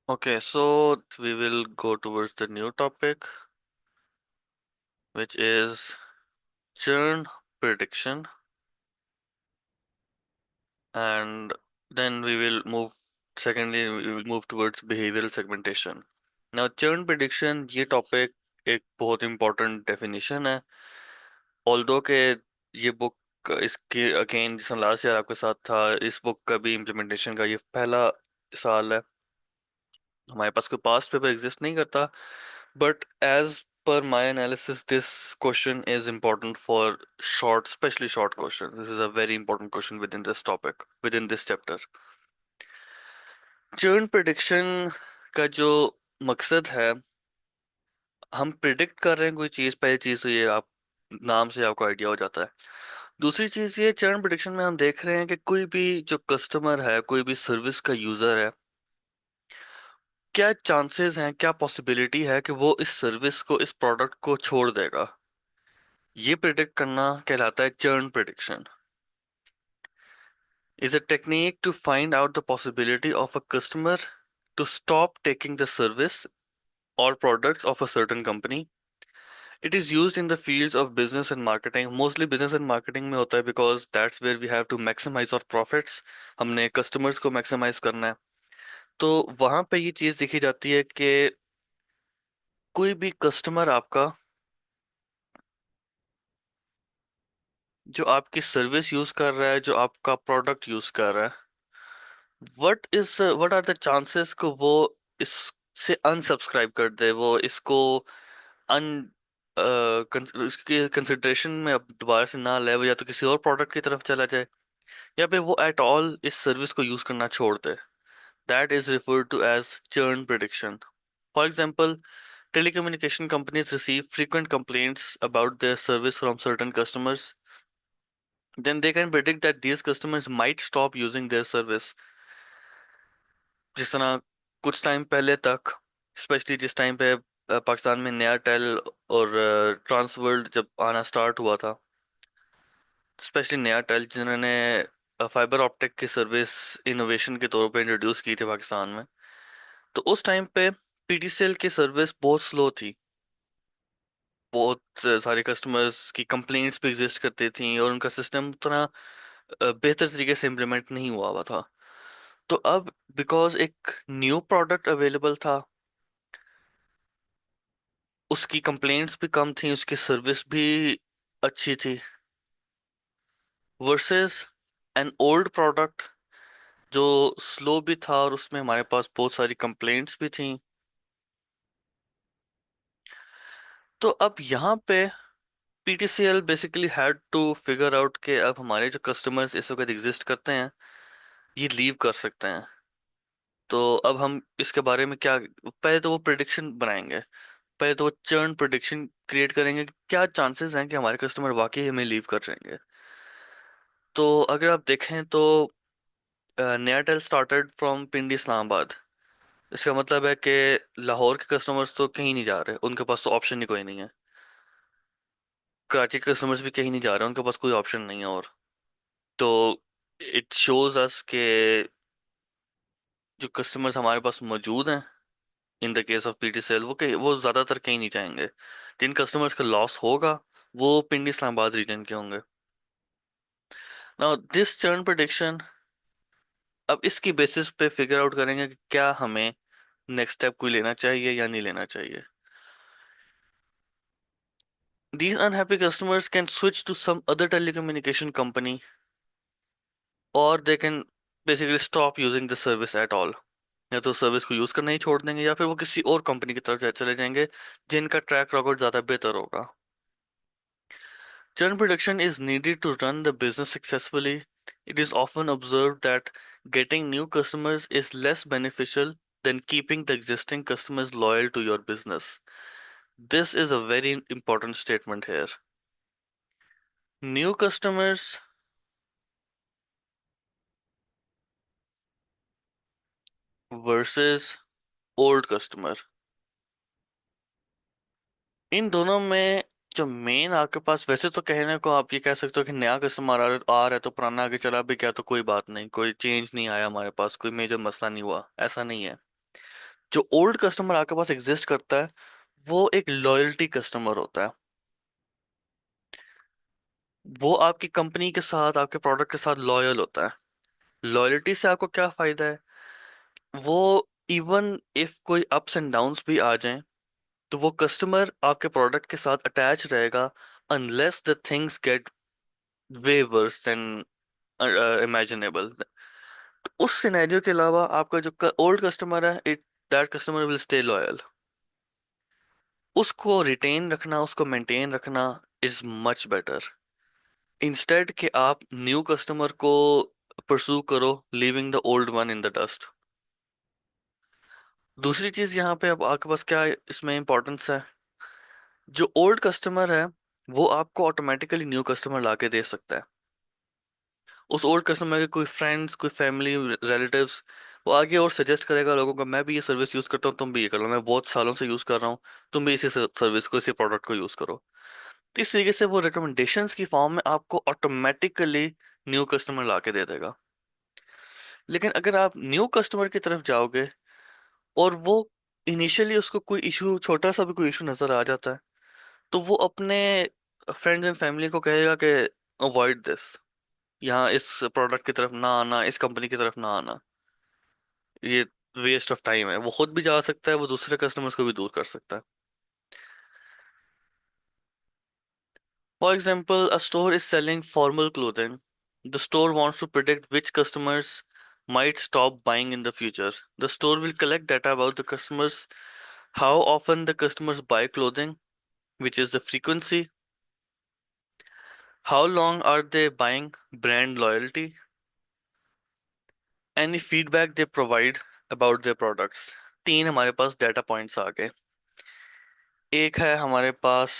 Okay, so we will go towards the new topic, which is churn prediction, and then we will move. Secondly, we will move towards behavioral segmentation. Now, churn prediction ये topic एक बहुत important definition है। Although के ये book इसके again जिस last year आपके साथ था, इस बुक का भी इम्प्लीमेंटेशन का ये पहला साल है। हमारे पास कोई पास्ट पेपर एग्जिस्ट नहीं करता, but as per my analysis, this question is important for short, especially short questions. This is a very important question within this topic, within this chapter. Churn prediction का जो मकसद है, हम predict कर रहे हैं कोई चीज। पहली चीज तो ये आप नाम से आपको आइडिया हो जाता है। दूसरी चीज ये चर्न प्रिडिक्शन में हम देख रहे हैं कि कोई भी जो कस्टमर है, कोई भी सर्विस का यूजर है, क्या चांसेस हैं, क्या पॉसिबिलिटी है कि वो इस सर्विस को, इस प्रोडक्ट को छोड़ देगा। ये प्रिडिक्ट करना कहलाता है churn prediction. Is a technique to find out the possibility of a customer to stop taking the service or products of a certain company. It is used in the fields of business and marketing. Mostly business and marketing में होता है because that's where we have to maximize our profits. हमने customers को maximize करना है। तो वहां पे ये चीज देखी जाती है कि कोई भी कस्टमर आपका जो आपकी सर्विस यूज कर रहा है, जो आपका प्रोडक्ट यूज कर रहा है, व्हाट आर द चांसेस को वो इससे अनसब्सक्राइब कर दे, वो इसको अन इसकी कंसिडरेशन में अब दोबारा से ना ले, वो या तो किसी और प्रोडक्ट की तरफ चला जाए, या फिर वो एट ऑल इस सर्विस को यूज करना छोड़ दे। That is referred to as churn prediction. For example, telecommunication companies receive frequent complaints about their service from certain customers. Then they can predict that these customers might stop using their service. जिस तरह कुछ time पहले तक, specially जिस time पे पाकिस्तान में नया tell और ट्रांस वर्ल्ड जब आना स्टार्ट हुआ था, स्पेशली नया टेल जिन्होंने फाइबर ऑप्टिक की सर्विस इनोवेशन के तौर पे इंट्रोड्यूस की थी पाकिस्तान में, तो उस टाइम पे पीटीसीएल की सर्विस बहुत स्लो थी। बहुत सारे कस्टमर्स की कंप्लेंट्स भी एग्जिस्ट करती थी और उनका सिस्टम उतना बेहतर तरीके से इम्प्लीमेंट नहीं हुआ हुआ था। तो अब बिकॉज एक न्यू प्रोडक्ट अवेलेबल था, उसकी कंप्लेंट्स भी कम थी, उसकी सर्विस भी अच्छी थी, वर्सेस एन ओल्ड प्रोडक्ट जो स्लो भी था और उसमें हमारे पास बहुत सारी कंप्लेंट्स भी थी। तो अब यहाँ पे PTCL basically had to figure out कि अब हमारे जो कस्टमर्स इस वक्त एग्जिस्ट करते हैं, ये लीव कर सकते हैं। तो अब हम इसके बारे में क्या, पहले तो वो प्रिडिक्शन बनाएंगे, पहले तो वो चर्न प्रिडिक्शन क्रिएट करेंगे कि क्या चांसेस हैं कि हमारे कस्टमर वाकई हमें लीव कर जाएंगे। तो अगर आप देखें तो नयाटेल स्टार्टेड फ्रॉम पिंडी इस्लामाबाद। इसका मतलब है कि लाहौर के कस्टमर्स तो कहीं नहीं जा रहे, उनके पास तो ऑप्शन ही कोई नहीं है। कराची के कस्टमर्स भी कहीं नहीं जा रहे, उनके पास कोई ऑप्शन नहीं है। और तो इट शोज अस के जो कस्टमर्स हमारे पास मौजूद हैं in the case of PTCL, वो ज्यादातर कहीं नहीं जाएंगे। जिन कस्टमर्स का लॉस होगा वो पिंडी इस्लामाबाद रीजन के होंगे। नाउ दिस चर्न प्रेडिक्शन, अब इसकी बेसिस पे फिगर आउट करेंगे कि क्या हमें नेक्स्ट स्टेप कोई लेना चाहिए या नहीं लेना चाहिए। These unhappy customers can switch to some other telecommunication company, or they can basically stop using the service at all. या तो सर्विस को यूज करना ही छोड़ देंगे, या फिर वो किसी और कंपनी की तरफ चले जाएंगे जिनका ट्रैक रिकॉर्ड ज्यादा बेहतर होगा। Churn prediction is needed to run the business successfully. It is often observed that getting new customers is less beneficial than keeping the existing customers loyal to your business. This is a very important statement here. New customers versus old customer, इन दोनों में जो main आपके पास, वैसे तो कहने को आप ये कह सकते हो कि नया कस्टमर आ रहा है तो पुराना आगे चला भी क्या तो कोई बात नहीं, कोई चेंज नहीं आया, हमारे पास कोई मेजर मसला नहीं हुआ, ऐसा नहीं है। जो ओल्ड कस्टमर आपके पास एग्जिस्ट करता है वो एक लॉयल्टी कस्टमर होता है। वो आपकी कंपनी के साथ, आपके प्रोडक्ट के साथ लॉयल होता है। लॉयल्टी से आपको क्या फायदा है? वो इवन इफ कोई अप्स एंड डाउन्स भी आ जाएं तो वो कस्टमर आपके प्रोडक्ट के साथ अटैच रहेगा, unless the things get way worse than imaginable. उस सिनेरियो के अलावा आपका जो ओल्ड कस्टमर है, it that customer will stay loyal. उसको रिटेन रखना, उसको मेंटेन रखना इज मच बेटर, इंस्टेड कि आप न्यू कस्टमर को परसू करो, leaving the old one in the dust. दूसरी चीज यहाँ पे अब आपके पास क्या इसमें इंपॉर्टेंस है, जो ओल्ड कस्टमर है वो आपको ऑटोमेटिकली न्यू कस्टमर लाके दे सकता है। उस ओल्ड कस्टमर के कोई फ्रेंड्स, कोई फैमिली, रिलेटिव्स, वो आगे और सजेस्ट करेगा लोगों को, मैं भी ये सर्विस यूज करता हूँ, तुम भी ये कर लो, मैं बहुत सालों से यूज कर रहा हूँ, तुम भी इसी सर्विस को, इसी प्रोडक्ट को यूज करो। तो इस तरीके से वो रिकमेंडेशंस की फॉर्म में आपको ऑटोमेटिकली न्यू कस्टमर ला के दे देगा। लेकिन अगर आप न्यू कस्टमर की तरफ जाओगे और वो इनिशियली उसको कोई इशू, छोटा सा भी कोई इशू नजर आ जाता है, तो वो अपने फ्रेंड्स एंड फैमिली को कहेगा कि अवॉइड दिस, यहाँ इस प्रोडक्ट की तरफ ना आना, इस कंपनी की तरफ ना आना, ये वेस्ट ऑफ टाइम है। वो खुद भी जा सकता है, वो दूसरे कस्टमर्स को भी दूर कर सकता है। For example, a store is selling formal clothing, the store wants to predict which customers might stop buying in the future. The store will collect data about the customers, how often the customers buy clothing, which is the frequency, how long are they buying, brand loyalty, any feedback they provide about their products। तीन हमारे पास data points आ गए। एक है हमारे पास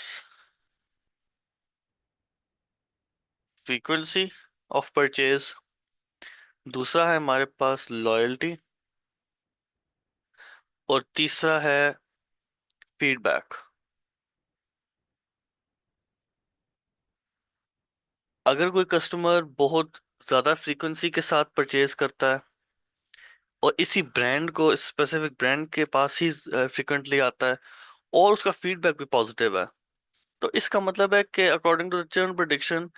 frequency of purchase, दूसरा है हमारे पास loyalty, और तीसरा है फीडबैक। अगर कोई कस्टमर बहुत ज़्यादा फ्रीक्वेंसी के साथ परचेज करता है और इसी ब्रांड को, स्पेसिफिक ब्रांड के पास ही फ्रिक्वेंटली आता है, और उसका फीडबैक भी पॉजिटिव है, तो इसका मतलब है कि according to the churn prediction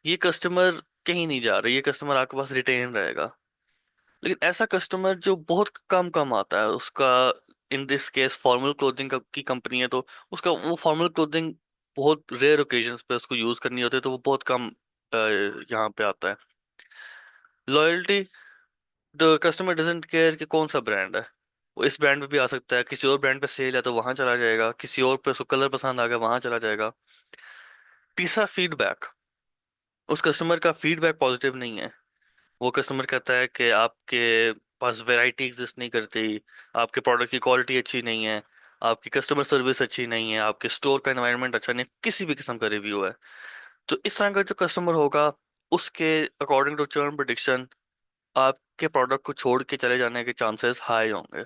ये कस्टमर कहीं नहीं जा रहा, ये कस्टमर आपके पास रिटेन रहेगा। लेकिन ऐसा कस्टमर जो बहुत कम कम आता है, उसका, in this case formal clothing की कंपनी है, तो उसका वो फॉर्मल क्लोथिंग बहुत रेयर ओकेजन्स पे उसको यूज करनी होती है, तो वो बहुत कम यहाँ पे आता है। Loyalty, the customer doesn't care कि कौन सा ब्रांड है, वो इस ब्रांड पे भी आ सकता है, किसी और ब्रांड पे सेल है तो वहां चला जाएगा, किसी और पे उसको कलर पसंद आ गया वहां चला जाएगा। तीसरा फीडबैक, उस कस्टमर का फीडबैक पॉजिटिव नहीं है, वो कस्टमर कहता है कि आपके पास वैरायटी एग्जिस्ट नहीं करती, आपके प्रोडक्ट की क्वालिटी अच्छी नहीं है, आपकी कस्टमर सर्विस अच्छी नहीं है, आपके स्टोर का एनवायरनमेंट अच्छा नहीं है, किसी भी किस्म का रिव्यू है। तो इस तरह का जो कस्टमर होगा, उसके अकॉर्डिंग टू चर्न प्रेडिक्शन आपके प्रोडक्ट को छोड़ के चले जाने के चांसेस हाई होंगे।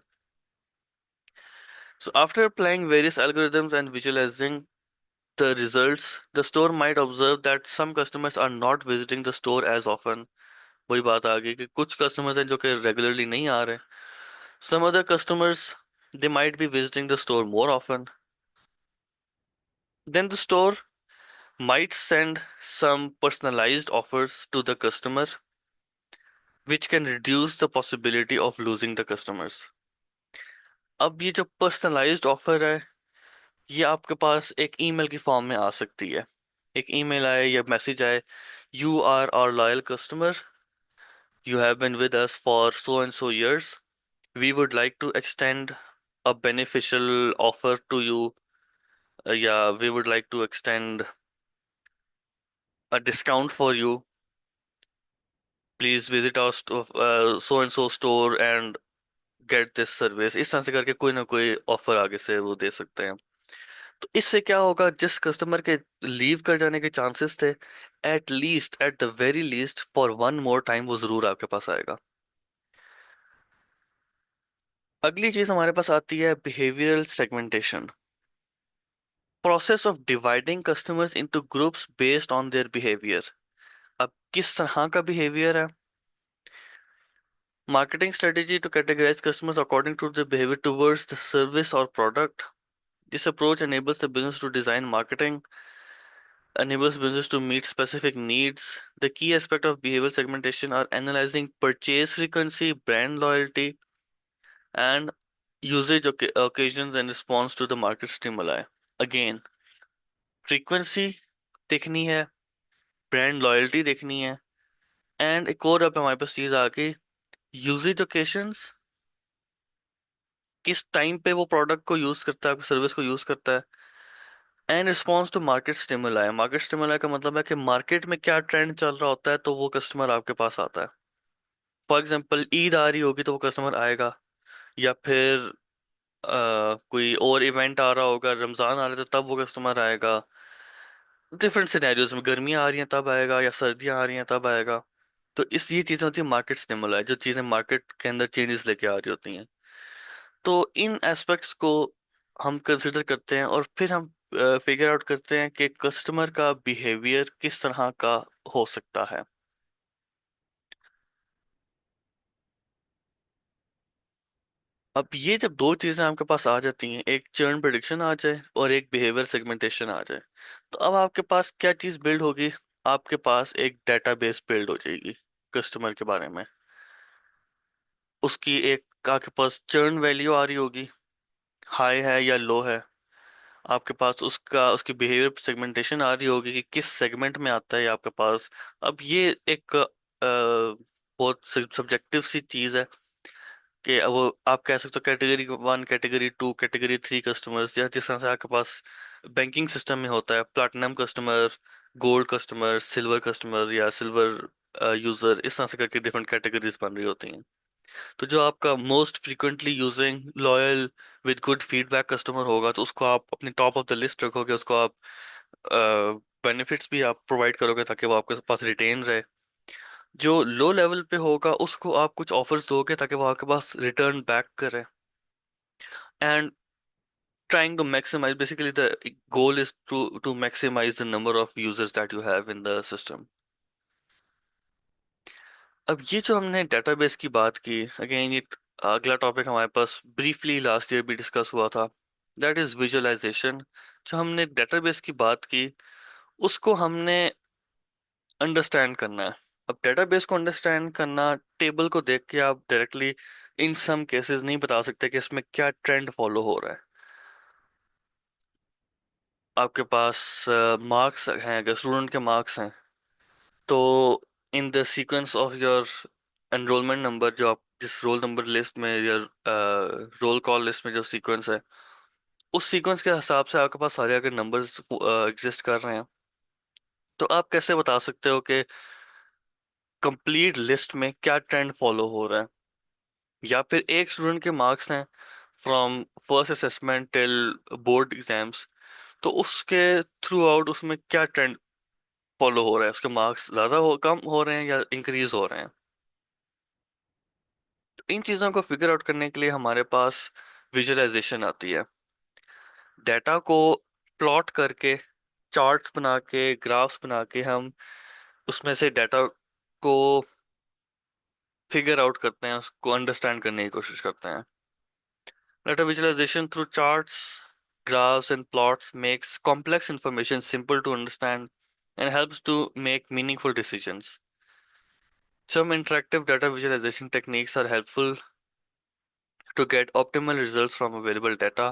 So after applying various algorithms and visualizing the results, the store might observe that some customers are not visiting the store as often। वही बात आ गई कि कुछ कस्टमर्स हैं जो कि रेगुलरली नहीं आ रहे। Some other customers, they might be visiting the store more often। Then the store might send some personalized offers to the customer, which can reduce the possibility of losing the customers। अब ये जो personalised offer है, ये आपके पास एक email की form में आ सकती है। एक ईमेल आए या मैसेज आए, you are our loyal customer, you have been with us for so and so years, we would like to extend a beneficial offer to you, yeah, we would like to extend a discount for you, please visit our so and so store and get this service। इस तरह से करके कोई ना कोई offer आगे से वो दे सकते हैं। तो इससे क्या होगा, जिस कस्टमर के लीव कर जाने के चांसेस थे, at least, at the very least for one more time वो जरूर आपके पास आएगा। अगली चीज हमारे पास आती है behavioural segmentation, process of dividing customers into groups based on their behaviour. अब किस तरह का बिहेवियर है, Marketing strategy to categorize customers according to their behavior towards the service or product. This approach enables the business to design marketing, enables business to meet specific needs. The key aspect of behavioral segmentation are analyzing purchase frequency, brand loyalty, and usage occasions and response to the market stimuli. Again, frequency देखनी है, brand loyalty देखनी है, and एक और अब हमारे पास चीज आ गई, यूजेज ओकेशंस, किस टाइम पे वो प्रोडक्ट को यूज करता है, सर्विस को यूज करता है, and response to market stimuli. Market stimuli का मतलब है कि मार्केट में क्या ट्रेंड चल रहा होता है तो वो कस्टमर आपके पास आता है। फॉर एग्जांपल ईद आ रही होगी तो वो कस्टमर आएगा, या फिर कोई और इवेंट आ रहा होगा, रमजान आ रहा है तो तब वो कस्टमर आएगा। डिफरेंट सिनेरियोज में गर्मियाँ आ रही हैं तब आएगा, या सर्दियाँ आ रही हैं तब आएगा। तो इस ये चीजें होती है मार्केट स्टिमुलाई, जो चीजें मार्केट के अंदर चेंजेस लेके आ रही होती हैं। तो इन एस्पेक्ट्स को हम कंसिडर करते हैं और फिर हम फिगर आउट करते हैं कि कस्टमर का बिहेवियर किस तरह का हो सकता है। अब ये जब दो चीजें आपके पास आ जाती हैं, एक चर्न प्रिडिक्शन आ जाए और एक बिहेवियर सेगमेंटेशन आ जाए, तो अब आपके पास क्या चीज बिल्ड होगी? आपके पास एक डेटाबेस बिल्ड हो जाएगी कस्टमर के बारे में। उसकी एक आपके पास चर्न वैल्यू आ रही होगी, हाई है या लो है। आपके पास उसका उसकी बिहेवियर सेगमेंटेशन आ रही होगी कि किस सेगमेंट में आता है आपके पास। अब ये एक बहुत सब्जेक्टिव सी चीज है कि वो आप कह सकते हो category one, category to, category three customers, या जिस तरह से आपके पास बैंकिंग सिस्टम में होता है platinum customer, gold customer, silver customer, या सिल्वर यूजर, इस तरह से करके डिफरेंट कैटेगरीज बन रही होती हैं। तो जो आपका most frequently using loyal with good feedback customer होगा तो उसको आप अपनी टॉप ऑफ द लिस्ट रखोगे, उसको आप बेनिफिट्स भी आप प्रोवाइड करोगे ताकि वो आपके पास रिटेन रहे। जो लो लेवल पे होगा उसको आप कुछ ऑफर्स दोगे ताकि वो आपके पास रिटर्न बैक करे। And trying to maximize, basically the goal is to maximize the number of users that you have in the system. अब ये जो हमने डेटाबेस की बात की, अगेन ये अगला टॉपिक हमारे पास ब्रीफली लास्ट ईयर भी डिस्कस हुआ था, दैट इज विजुअलाइजेशन। जो हमने डेटाबेस की बात की उसको हमने अंडरस्टैंड करना है। अब डेटाबेस को अंडरस्टैंड करना, टेबल को देख के आप डायरेक्टली इन सम केसेस नहीं बता सकते कि इसमें क्या ट्रेंड फॉलो हो रहा है। आपके पास मार्क्स हैं, अगर स्टूडेंट के मार्क्स हैं तो in the sequence of your enrolment number, जो आप जिस रोल नंबर लिस्ट में या रोल कॉल लिस्ट में जो सीक्वेंस है, उस सीक्वेंस के हिसाब से आपके पास सारे अगर नंबर्स एग्जिस्ट कर रहे हैं तो आप कैसे बता सकते हो कि कंप्लीट लिस्ट में क्या ट्रेंड फॉलो हो रहा है। या फिर एक स्टूडेंट के मार्क्स हैं from first assessment till board exams, तो उसके थ्रू आउट उसमें क्या ट्रेंड फॉलो हो रहा है, उसके मार्क्स ज्यादा हो, कम हो रहे हैं या इंक्रीज हो रहे हैं। तो इन चीजों को फिगर आउट करने के लिए हमारे पास विजुअलाइजेशन आती है। डेटा को प्लॉट करके, चार्ट्स बना के, ग्राफ्स बना के हम उसमें से डेटा को फिगर आउट करते हैं, उसको अंडरस्टैंड करने की कोशिश करते हैं। Data visualisation through charts, graphs and plots makes complex information simple to understand and helps to make meaningful decisions. Some interactive data visualization techniques are helpful to get optimal results from available data.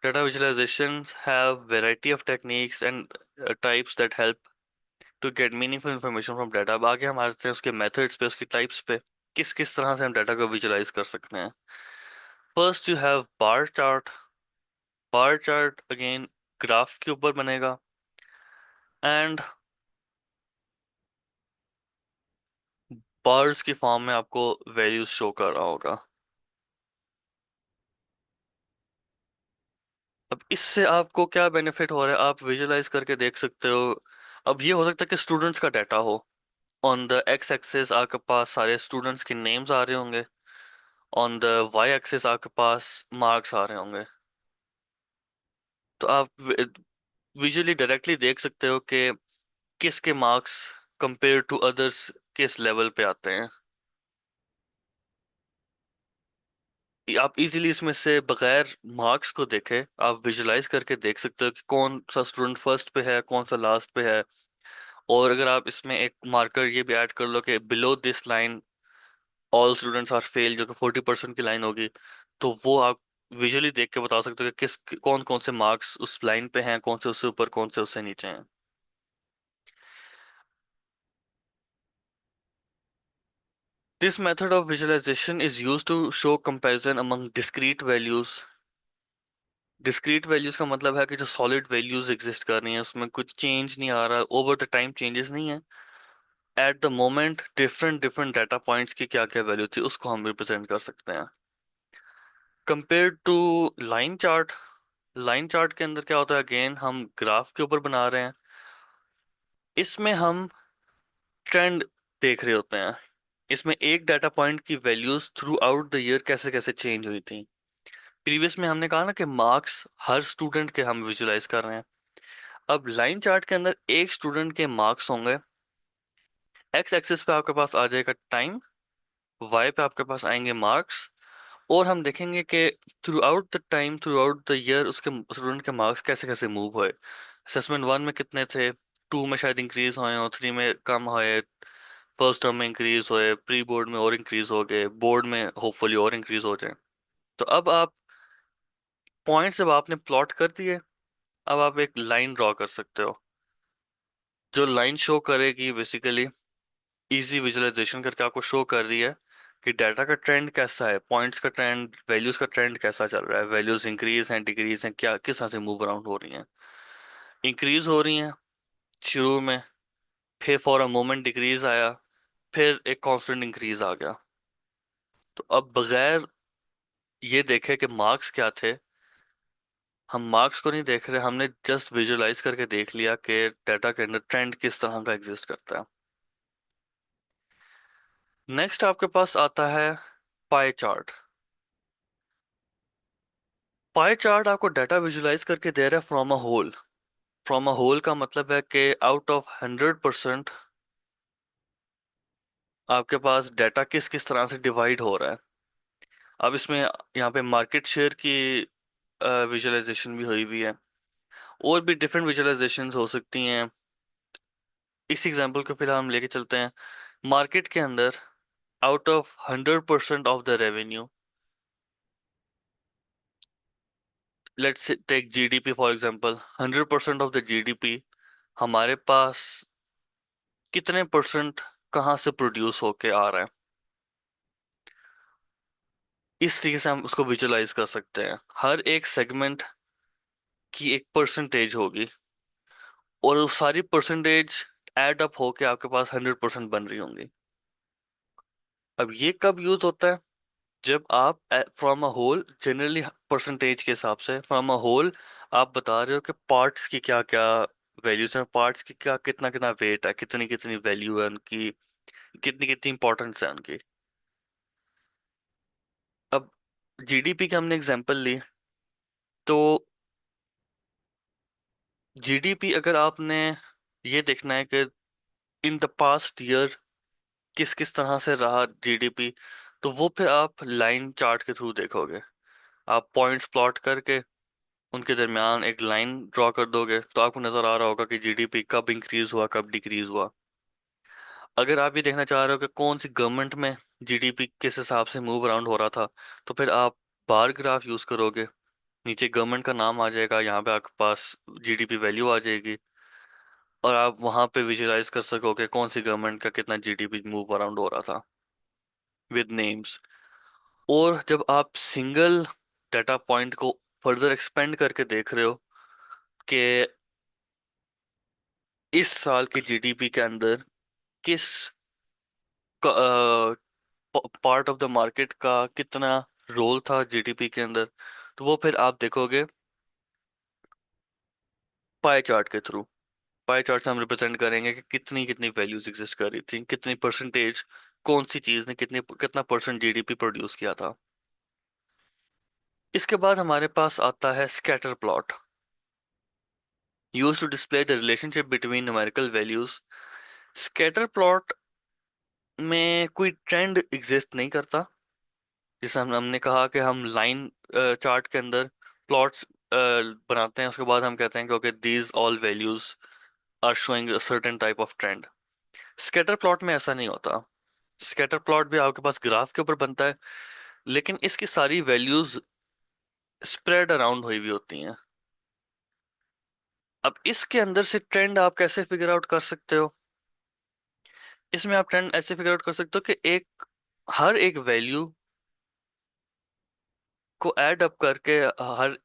Data visualizations have variety of techniques and types that help to get meaningful information from data। अब आगे हम आते हैं उसके methods पे, उसकी types पे, किस किस तरह से हम डाटा को विजुलाइज कर सकते हैं। First you have bar chart. Bar chart again graph के ऊपर बनेगा एंड बार्स की फॉर्म में आपको वैल्यूज शो कर रहा होगा। अब इससे आपको क्या बेनिफिट हो रहा है आप विजुलाइज करके देख सकते हो। अब ये हो सकता है कि स्टूडेंट्स का डाटा हो, ऑन द एक्स एक्सिस आपके पास सारे स्टूडेंट्स के नेम्स आ रहे होंगे, ऑन द वाई एक्सिस आपके पास मार्क्स आ रहे होंगे। तो आप विजुअली डायरेक्टली देख सकते हो कि किसके मार्क्स कंपेयर टू अदर्स किस लेवल पे आते हैं। आप इजीली इसमें से बगैर मार्क्स को देखे आप विजुलाइज करके देख सकते हो कि कौन सा स्टूडेंट फर्स्ट पे है, कौन सा लास्ट पे है। और अगर आप इसमें एक मार्कर ये भी ऐड कर लो कि below this line all students are fail, जो कि 40% की लाइन होगी, तो वो आप विजुअली देख के बता सकते हो कि किस कौन कौन से मार्क्स उस लाइन पे हैं, कौन से उससे ऊपर, कौन से उससे नीचे हैं। This method of visualization is used to show comparison among discrete values। Discrete values का मतलब है कि जो सॉलिड वैल्यूज एग्जिस्ट कर रही हैं उसमें कुछ चेंज नहीं आ रहा, ओवर द टाइम चेंजेस नहीं है। At the moment different different data points की क्या क्या वैल्यू थी उसको हम रिप्रेजेंट कर सकते हैं। Compare to line chart, line chart के अंदर क्या होता है, अगेन हम ग्राफ के ऊपर बना रहे हैं। इसमें हम ट्रेंड देख रहे होते हैं। इसमें एक डाटा पॉइंट की values through out the year कैसे कैसे चेंज हुई थी। प्रीवियस में हमने कहा ना कि मार्क्स हर स्टूडेंट के हम विजुलाइज कर रहे हैं। अब लाइन चार्ट के अंदर एक स्टूडेंट के मार्क्स होंगे। एक्स एक्सिस पे आपके पास आ जाएगा टाइम, वाई पे आपके पास आएंगे मार्क्स। और हम देखेंगे कि through out the time, through out the year उसके स्टूडेंट के मार्क्स कैसे कैसे मूव हुए। असेसमेंट वन में कितने थे, टू में शायद इंक्रीज हुए और थ्री में कम हुए, फर्स्ट टर्म में इंक्रीज हुए, प्री बोर्ड में और इंक्रीज हो गए, बोर्ड में होपफुली और इंक्रीज हो जाए। तो अब आप पॉइंट्स जब आपने प्लॉट कर दिए, अब आप एक लाइन ड्रॉ कर सकते हो। जो लाइन शो करेगी बेसिकली इजी विजुअलाइजेशन करके आपको शो कर रही है कि डाटा का ट्रेंड कैसा है, पॉइंट्स का ट्रेंड, वैल्यूज का ट्रेंड कैसा चल रहा है, वैल्यूज इंक्रीज हैं डिक्रीज हैं, क्या किस तरह से मूव अराउंड हो रही हैं। इंक्रीज हो रही हैं शुरू में, फिर फॉर अ मोमेंट डिक्रीज आया, फिर एक कांस्टेंट इंक्रीज आ गया। तो अब बगैर ये देखे कि मार्क्स क्या थे, हम मार्क्स को नहीं देख रहे, हमने जस्ट विजुअलाइज करके देख लिया कि डाटा के अंदर ट्रेंड किस तरह का एग्जिस्ट करता है। नेक्स्ट आपके पास आता है पाई चार्ट। पाई चार्ट आपको डाटा विजुलाइज करके दे रहा है from a whole. From a whole का मतलब है कि आउट ऑफ 100% आपके पास डाटा किस किस तरह से डिवाइड हो रहा है। अब इसमें यहाँ पे मार्केट शेयर की विजुअलाइजेशन भी हुई हुई है, और भी डिफरेंट विजुअलाइजेशन हो सकती हैं। इस एग्जांपल को फिलहाल हम लेके चलते हैं। मार्केट के अंदर out of 100% of the revenue, let's take GDP for example, 100% of the GDP हमारे पास कितने परसेंट कहाँ से प्रोड्यूस होके आ रहा है। इस तरीके से हम उसको विजुलाइज कर सकते हैं। हर एक सेगमेंट की एक परसेंटेज होगी और वो सारी परसेंटेज एड अप होके आपके पास 100% बन रही होंगी। अब ये कब यूज होता है, जब आप from a whole, generally percentage के हिसाब से फ्रॉम अ होल आप बता रहे हो कि पार्ट्स की क्या क्या वैल्यूज हैं, पार्ट्स की क्या कितना कितना वेट है, कितनी कितनी वैल्यू है उनकी, कितनी कितनी इंपॉर्टेंस है उनकी। अब जीडीपी का हमने एग्जांपल ली, तो जीडीपी अगर आपने ये देखना है कि इन द पास्ट ईयर किस किस तरह से रहा जीडीपी, तो वो फिर आप लाइन चार्ट के थ्रू देखोगे। आप पॉइंट्स प्लॉट करके उनके दरमियान एक लाइन ड्रॉ कर दोगे तो आपको नजर आ रहा होगा कि जीडीपी कब इंक्रीज हुआ कब डिक्रीज हुआ। अगर आप ये देखना चाह रहे हो कि कौन सी गवर्नमेंट में जीडीपी किस हिसाब से मूव अराउंड हो रहा था, तो फिर आप बार ग्राफ यूज करोगे। नीचे गवर्नमेंट का नाम आ जाएगा, यहाँ पे आपके पास जीडीपी वैल्यू आ जाएगी, और आप वहां पे विजुलाइज कर सकोगे कौन सी गवर्नमेंट का कितना जीडीपी मूव अराउंड हो रहा था विद नेम्स। और जब आप सिंगल डाटा पॉइंट को फर्दर एक्सपेंड करके देख रहे हो कि इस साल की जीडीपी के अंदर किस पार्ट ऑफ द मार्केट का कितना रोल था जीडीपी के अंदर, तो वो फिर आप देखोगे पाई चार्ट के थ्रू। पाई चार्ट से हम रिप्रेजेंट करेंगे कि कितनी कितनी वैल्यूज एग्जिस्ट कर रही थी, कितनी परसेंटेज कौन सी चीज ने कितनी कितना परसेंट जीडीपी प्रोड्यूस किया था। इसके बाद हमारे पास आता है scatter plot, use to display the relationship between numerical values. Scatter plot में कोई ट्रेंड एग्जिस्ट नहीं करता। जैसे हमने कहा कि हम लाइन चार्ट के अंदर प्लॉट्स बनाते हैं, उसके बाद हम कहते हैं कि okay these all values are showing a certain type of trend. Scatter plot में ऐसा नहीं होता। स्कैटर प्लॉट भी आपके पास ग्राफ के ऊपर बनता है, लेकिन इसकी सारी वैल्यूज स्प्रेड अराउंड हुई हुई होती हैं। अब इसके अंदर से ट्रेंड आप कैसे फिगर आउट कर सकते हो? इसमें आप ट्रेंड ऐसे फिगर आउट कर सकते हो कि एक हर एक वैल्यू को ऐड अप करके, हर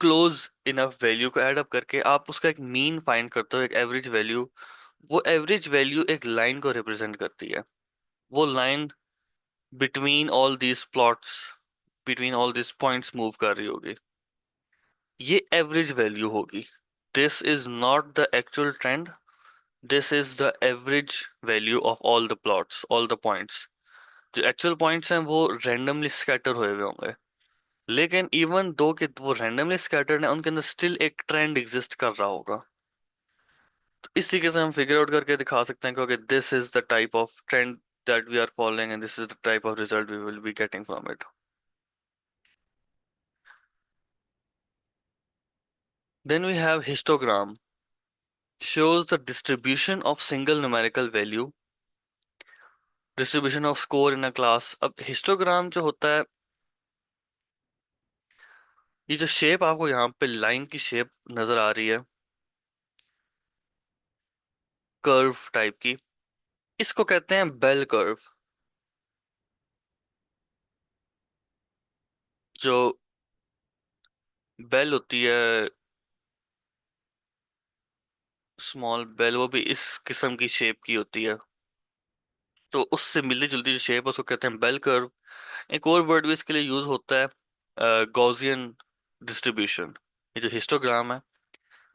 क्लोज इनफ वैल्यू को ऐड अप करके आप उसका एक मीन फाइंड करते हो, एक एवरेज वैल्यू। वो एवरेज वैल्यू एक लाइन को रिप्रेजेंट करती है। वो line between all these plots, between all these points move कर रही होगी। ये एवरेज वैल्यू होगी। This is not the actual trend, this is the average value of all the plots, all the points. जो actual points हैं वो randomly scatter हुए हुए होंगे, लेकिन इवन दो कि वो रैंडमली स्कैटर्ड है, उनके अंदर स्टिल एक ट्रेंड एग्जिस्ट कर रहा होगा। तो इस तरीके से हम फिगर आउट करके दिखा सकते हैं कि this is the type of trend that we are following and this is the type of result we will be getting from it. Then we have histogram, shows the distribution of single numerical value, distribution of score in a class। अब histogram जो होता है, ये जो shape आपको यहाँ पे line की शेप नजर आ रही है, कर्व टाइप की, इसको कहते हैं बेल कर्व। जो बेल होती है, स्मॉल बेल, वो भी इस किस्म की शेप की होती है। तो उससे मिलती जुलती जो शेप है उसको कहते हैं बेल कर्व। एक और वर्ड भी इसके लिए यूज होता है, गॉसियन डिस्ट्रीब्यूशन। ये जो हिस्टोग्राम है,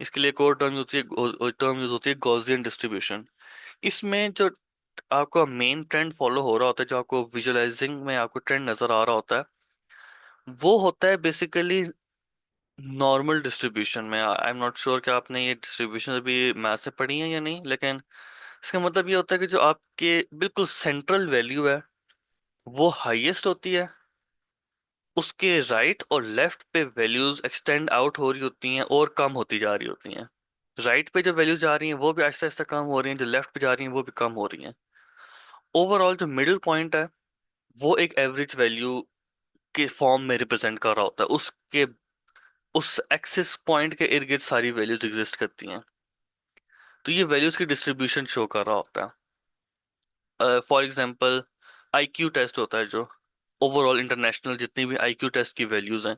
इसके लिए एक और टर्म यूज होती है गॉसियन डिस्ट्रीब्यूशन। इसमें जो आपका मेन ट्रेंड फॉलो हो रहा होता है, जो आपको विजुअलाइजिंग में आपको ट्रेंड नजर आ रहा होता है, वो होता है बेसिकली नॉर्मल डिस्ट्रीब्यूशन में। आई एम नॉट श्योर कि आपने ये डिस्ट्रीब्यूशन अभी मैथ से पढ़ी है या नहीं, लेकिन इसका मतलब ये होता है कि जो आपके बिल्कुल सेंट्रल वैल्यू है वो हाईएस्ट होती है, उसके राइट और लेफ्ट पे वैल्यूज एक्सटेंड आउट हो रही होती हैं और कम होती जा रही होती हैं। राइट पे जो वैल्यूज जा रही हैं वो भी आहिस्ता आहिस्ता कम हो रही हैं, जो लेफ्ट पे जा रही हैं वो भी कम हो रही हैं। ओवरऑल जो मिडिल पॉइंट है वो एक एवरेज वैल्यू के फॉर्म में रिप्रेजेंट कर रहा होता है। उसके उस एक्सिस पॉइंट के इर्द गिर्द सारी वैल्यूज एग्जिस्ट करती हैं। तो ये वैल्यूज की डिस्ट्रीब्यूशन शो कर रहा होता है। फॉर एग्जांपल आईक्यू टेस्ट होता है, जो ओवरऑल इंटरनेशनल जितनी भी आईक्यू टेस्ट की वैल्यूज हैं,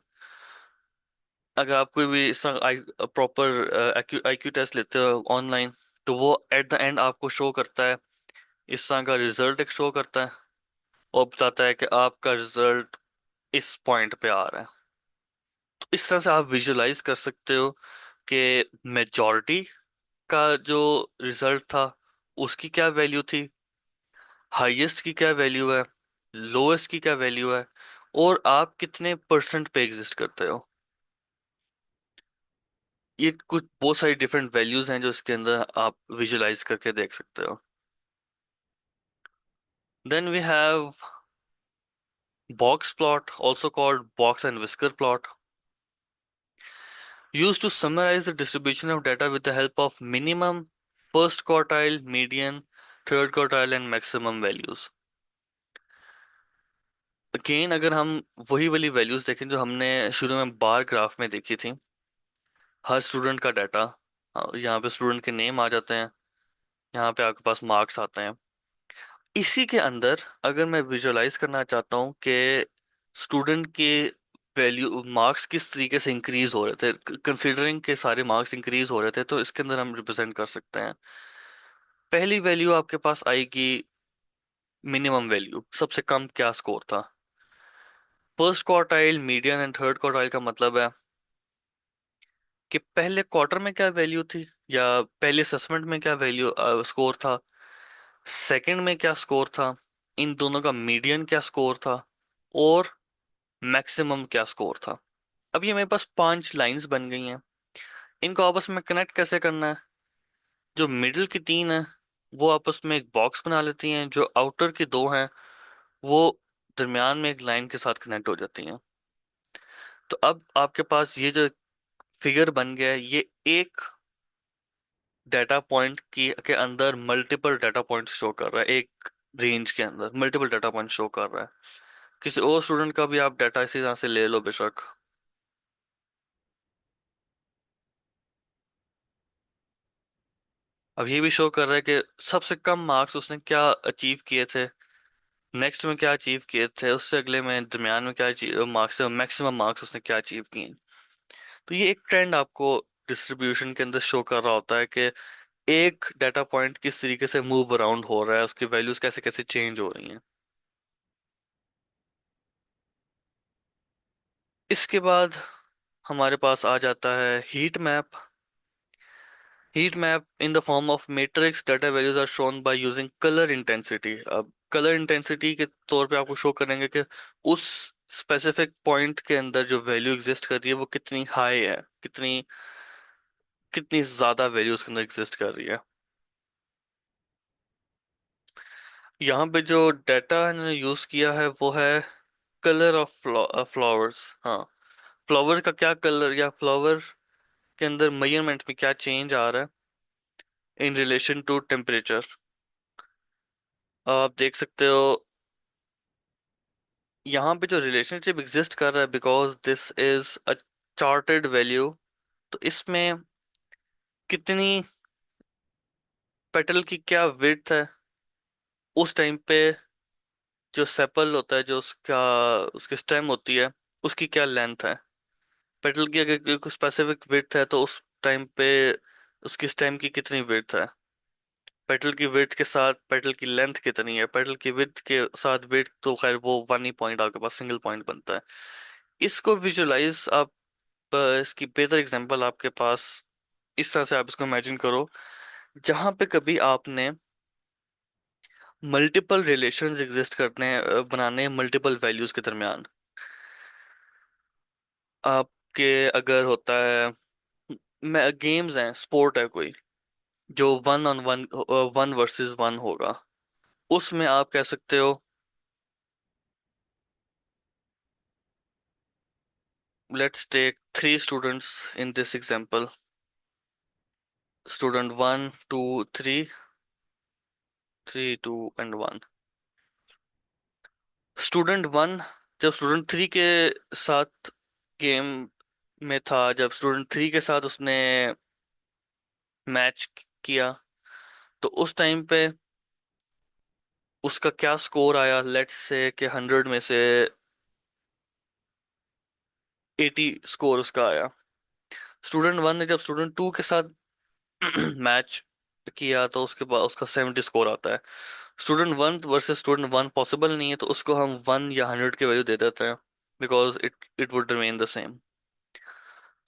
अगर आप कोई भी प्रॉपर आईक्यू टेस्ट लेते हो ऑनलाइन, तो वो एट द एंड आपको शो करता है, इस तरह का रिजल्ट एक शो करता है और बताता है कि आपका रिजल्ट इस पॉइंट पे आ रहा है। तो इस तरह से आप विजुलाइज कर सकते हो कि मेजॉरिटी का जो रिजल्ट था उसकी क्या वैल्यू थी, हाईएस्ट की क्या वैल्यू है, लोएस्ट की क्या वैल्यू है, और आप कितने परसेंट पे एग्जिस्ट करते हो। ये कुछ बहुत सारी डिफरेंट वैल्यूज हैं जो इसके अंदर आप विजुलाइज करके देख सकते हो। Then we have box plot, also called box and whisker plot, used to summarize the distribution of data with the help of minimum, first quartile, median, third quartile and maximum values। Again अगर हम वही वाली values देखें जो हमने शुरू में bar graph में देखी थी, हर स्टूडेंट का डाटा, यहाँ पे स्टूडेंट के नेम आ जाते हैं, यहाँ पे आपके पास मार्क्स आते हैं। इसी के अंदर अगर मैं विजुअलाइज करना चाहता हूँ कि स्टूडेंट के वैल्यू मार्क्स किस तरीके से इंक्रीज हो रहे थे, कंसीडरिंग के सारे मार्क्स इंक्रीज हो रहे थे, तो इसके अंदर हम रिप्रेजेंट कर सकते हैं। पहली वैल्यू आपके पास आएगी मिनिमम वैल्यू, सबसे कम क्या स्कोर था। First quartile, median and third quartile का मतलब है कि पहले क्वार्टर में क्या वैल्यू थी, या पहले असेसमेंट में क्या वैल्यू स्कोर था, सेकंड में क्या स्कोर था, इन दोनों का मीडियन क्या स्कोर था, और मैक्सिमम क्या स्कोर था। अब ये मेरे पास 5 लाइंस बन गई हैं। इनको आपस में कनेक्ट कैसे करना है? जो मिडिल की 3 है वो आपस में एक बॉक्स बना लेती हैं, जो आउटर की 2 हैं वो दरमियान में एक लाइन के साथ कनेक्ट हो जाती हैं। तो अब आपके पास ये जो फिगर बन गया है, ये एक डाटा पॉइंट की के अंदर मल्टीपल डाटा पॉइंट शो कर रहा है, एक रेंज के अंदर मल्टीपल डाटा पॉइंट शो कर रहा है। किसी और स्टूडेंट का भी आप डाटा इसी तरह से ले लो बेशक। अब ये भी शो कर रहा है कि सबसे कम मार्क्स उसने क्या अचीव किए थे, नेक्स्ट में क्या अचीव किए थे, उससे अगले में दरमियान में क्या मार्क्स, मैक्सिमम मार्क्स उसने क्या अचीव किए। तो ये एक ट्रेंड आपको डिस्ट्रीब्यूशन के अंदर शो कर रहा होता है कि एक डाटा पॉइंट किस तरीके से मूव अराउंड हो रहा है, उसकी वैल्यूज कैसे कैसे चेंज हो रही हैं। इसके बाद हमारे पास आ जाता है heat map. Heat map in the form of matrix data values are shown by using colour intensity. अब कलर इंटेंसिटी के तौर पे आपको शो करेंगे कि उस स्पेसिफिक पॉइंट के अंदर जो वैल्यू एग्जिस्ट कर रही है वो कितनी हाई है, कितनी कितनी ज्यादा वैल्यू उसके अंदर एग्जिस्ट कर रही है। यहाँ पे जो डाटा इन्होंने यूज किया है वो है कलर ऑफ फ्लावर्स। हाँ, फ्लावर का क्या कलर या फ्लावर के अंदर मेजरमेंट में क्या चेंज आ रहा है इन रिलेशन टू टेम्परेचर। आप देख सकते हो यहाँ पे जो रिलेशनशिप एग्जिस्ट कर रहा है, because this is a chartered value. तो इसमें कितनी पेटल की क्या विड्थ है उस टाइम पे, जो सेपल होता है, जो उसका उसकी स्टेम होती है, उसकी क्या लेंथ है। पेटल की अगर कोई स्पेसिफिक विड्थ है तो उस टाइम पे उसकी स्टेम की कितनी विड्थ है। पेटल की विड्थ के साथ पेटल की लेंथ कितनी है, पेटल की विड्थ के साथ विड्थ, तो खैर वो वन ही पॉइंट आपके पास सिंगल पॉइंट बनता है। इसको विजुलाइज आप इसकी बेहतर एग्जांपल आपके पास इस तरह से आप इसको इमेजिन करो, जहां पे कभी आपने मल्टीपल रिलेशंस एग्जिस्ट करने बनाने मल्टीपल वैल्यूज के दरमियान। आपके अगर होता है गेम्स हैं, स्पोर्ट है कोई, जो one on one, one versus one होगा, उसमें आप कह सकते हो let's take three students in this example, student one two three, three two and one. Student one जब स्टूडेंट थ्री के साथ गेम में था, जब स्टूडेंट थ्री के साथ उसने मैच किया, तो उस टाइम पे उसका क्या स्कोर आया, लेट्स से कि 100 में से 80 स्कोर उसका आया। स्टूडेंट वन ने जब स्टूडेंट टू के साथ मैच किया तो उसके बाद उसका 70 स्कोर आता है। Student one versus student one possible नहीं है, तो उसको हम 1 या 100 की वैल्यू दे देते हैं, because it would remain the same.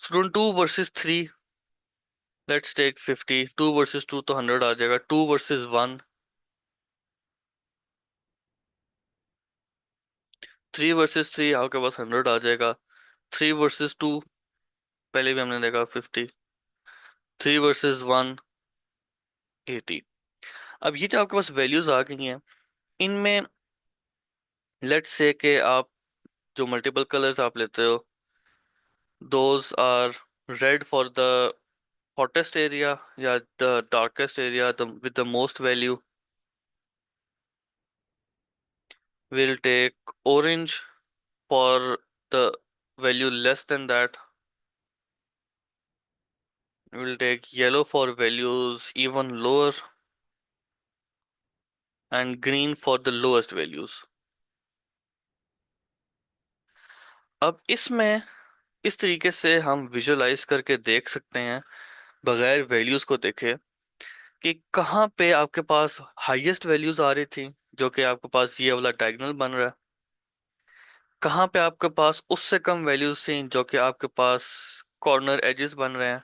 Student two versus three, let's take 50, two versus two तो 100 आ जाएगा, two versus one, three versus three आपके पास 100 आ जाएगा, थ्री वर्सेस टू पहले भी हमने देखा 50, थ्री वर्सेस वन 80। अब ये जो आपके पास वैल्यूज आ गई हैं, इनमें लेट्स से कि आप जो मल्टीपल कलर्स आप लेते हो, those are red for the hottest area या the darkest area with the most value. Will take orange for the value less than that. We'll take yellow for values even lower, and green for the lowest values. अब इसमें इस तरीके से हम visualise करके देख सकते हैं, बगैर वैल्यूज को देखे, कि कहाँ पे आपके पास हाईएस्ट वैल्यूज आ रही थी, जो कि आपके पास ये वाला डायगोनल बन रहा है, कहाँ पे आपके पास उससे कम वैल्यूज थी जो कि आपके पास कॉर्नर एजेस बन रहे हैं,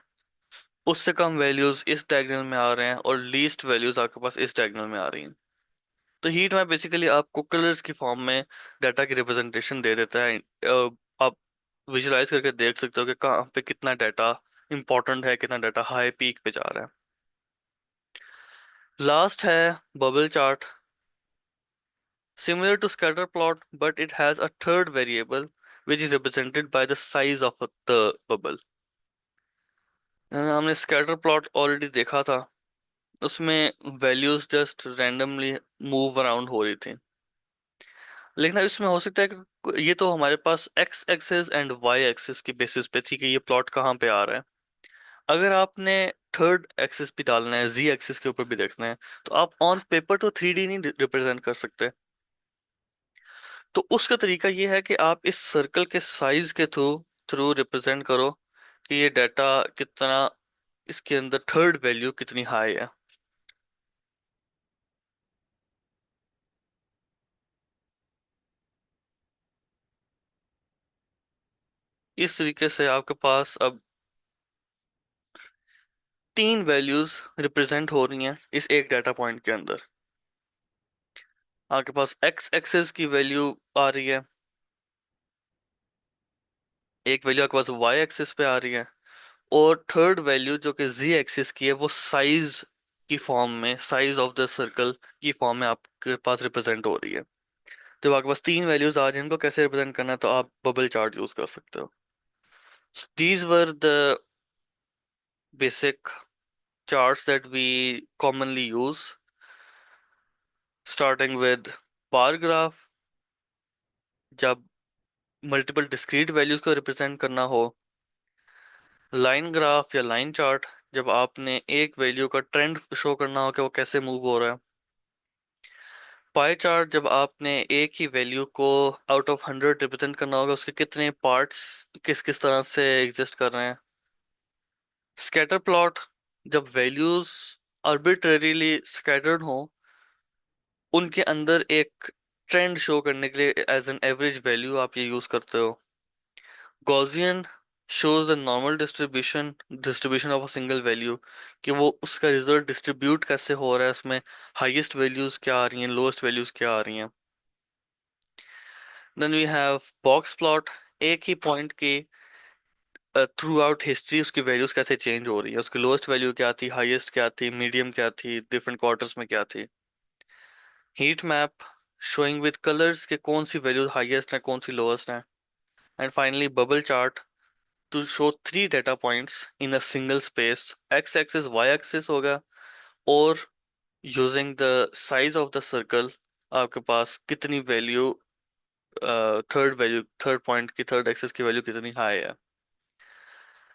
उससे कम वैल्यूज इस डायगोनल में आ रहे हैं, और लीस्ट वैल्यूज आपके पास इस डायगोनल में आ रही हैं। तो हीट मैप बेसिकली आपको कलर्स की फॉर्म में डाटा की रिप्रेजेंटेशन दे देता है। आप विजुलाइज करके देख सकते हो कि कहाँ पे कितना डाटा इंपॉर्टेंट है, कितना डाटा हाई पीक पे जा रहा है। लास्ट है bubble chart. Similar to scatter plot, but it has a third variable which is represented by the size of the bubble. हमने स्कैटर प्लॉट ऑलरेडी देखा था, उसमें values just randomly move around हो रही थी। लेकिन अब इसमें हो सकता है कि ये तो हमारे पास X axis and Y axis की बेसिस पे थी कि ये प्लॉट कहाँ पे आ रहा है। अगर आपने थर्ड एक्सिस भी डालना है, जी एक्सिस के ऊपर भी देखना है, तो आप ऑन पेपर तो 3D नहीं रिप्रेजेंट कर सकते। तो उसका तरीका ये है कि आप इस सर्कल के साइज के थ्रू थ्रू रिप्रेजेंट करो कि ये डाटा कितना, इसके अंदर थर्ड वैल्यू कितनी हाई है। इस तरीके से आपके पास अब तीन वैल्यूज रिप्रेजेंट हो रही हैं इस एक डाटा पॉइंट के अंदर। आपके पास एक्स एक्सिस की वैल्यू आ रही है, एक वैल्यू आपके पास वाई एक्सिस पे आ रही है, और थर्ड वैल्यू जो कि जी एक्सिस की है वो साइज की फॉर्म में, साइज ऑफ द सर्कल की फॉर्म में आपके पास रिप्रेजेंट हो रही है। जब आपके पास तीन वैल्यूज आ जाए, इनको कैसे रिप्रेजेंट करना है, तो आप बबल चार्ट यूज कर सकते हो। These were the basic charts that we commonly use, starting with bar graph जब मल्टीपल डिस्क्रीट वैल्यूज को रिप्रेजेंट करना हो, लाइन ग्राफ या लाइन चार्ट जब आपने एक वैल्यू का ट्रेंड शो करना हो कि वो कैसे मूव हो रहा है, पाई चार्ट जब आपने एक ही वैल्यू को आउट ऑफ 100 रिप्रेजेंट करना होगा, उसके कितने पार्ट्स किस किस तरह से एग्जिस्ट कर रहे हैं, स्कैटर प्लॉट जब वैल्यूज आर्बिट्रेरीली स्कैटर्ड हो, उनके अंदर एक ट्रेंड शो करने के लिए एज एन एवरेज वैल्यू आप ये यूज करते हो। Gaussian shows the normal distribution of a single value, कि वो उसका रिजल्ट डिस्ट्रीब्यूट कैसे हो रहा है, उसमें हाईएस्ट वैल्यूज क्या आ रही हैं, लोएस्ट वैल्यूज क्या आ रही हैं। Then we have box plot, एक ही पॉइंट की थ्रू आउट हिस्ट्री उसकी वैल्यूज कैसे चेंज हो रही है, उसकी लोएस्ट वैल्यू क्या थी, हाईएस्ट क्या थी, मीडियम क्या थी, डिफरेंट क्वार्टर्स में क्या थी। Heat map showing with colours के कौन सी वैल्यूज हाईएस्ट है, कौन सी लोएस्ट है। And finally bubble chart to show three data points in a single space, x axis y axis होगा, और using the size of the circle आपके पास कितनी वैल्यू, थर्ड पॉइंट की, थर्ड एक्सिस की वैल्यू कितनी हाई है।